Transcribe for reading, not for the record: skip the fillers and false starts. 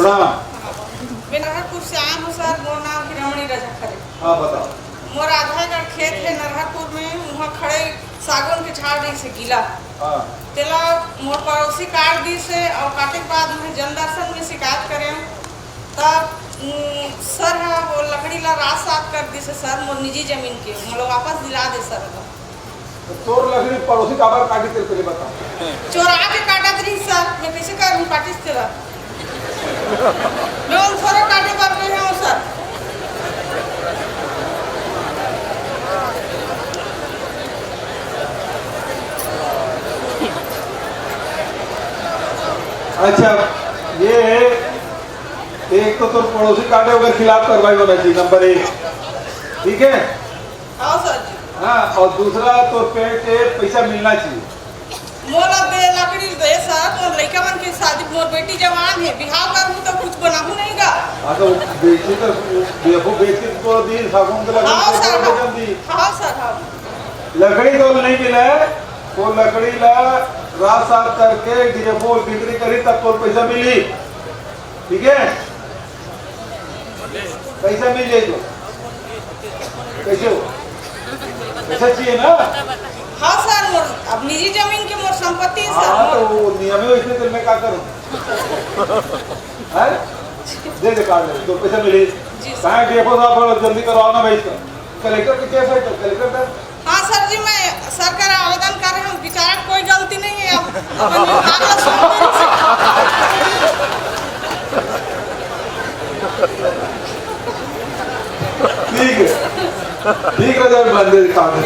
नरहरपुर से आए हो सर। मोर नाम हिरमणी रजा खरे। हाँ बताओ। मोर आधा एकड़ खेत है नरहरपुर में, वहाँ खड़े सागौन के झाड़ दी से गीला। हाँ। तेला मोर पड़ोसी काट दी से और काटे के बाद मुझे जन दर्शन में शिकायत करे तब सर है वो लकड़ी ला रात साफ कर दी से सर मोर निजी जमीन के मतलब वापस दिला दे सर। तोर लकड़ी पड़ोसी काबर काटी तेरे पहले बताओ। चोरा के काटा रही सर, मैं कैसे करूँ काटिस तेरा मैं उन थोड़ा काटे पर गए हूँ सर। अच्छा ये एक तो तुम पड़ोसी काटे वगैरह खिलाफ कार्रवाई होना चाहिए नंबर 1, ठीक है। हाँ सर जी। हाँ और दूसरा तो पेड़ के पैसा मिलना चाहिए। मोला दे लकड़ी दे सर, तो लड़का मन की शादी मोर बेटी जवान है, बिहाव करूँ तो कुछ बनाऊँ नहीं गा। हाँ तो बेची तो देखो बेच के तो दी सागौन के लकड़ी हाँ सर दी। हाँ सर हाँ। लकड़ी तो नहीं मिले तो लकड़ी ला रात साफ करके गिरफो बिक्री करी तब तो पैसा मिली, ठीक है। पैसा मिल जाए तो कैसे हो पैसा चाहिए ना। हाँ सर मोर अब निजी जमीन के मोर संपत्ति है सर। हाँ तो नियम है इसलिए तो मैं क्या करूँ दे दे कार्ड तो पैसा मिले। कहाँ गिरफो साफ जल्दी करवाओ ना भाई इसका। कलेक्टर के केस है तो कलेक्टर का। हाँ सर जी मैं सरकार आवेदन कर रहा हूँ, बेचारा कोई गलती नहीं है। अब ठीक है रजा बंदे काम है।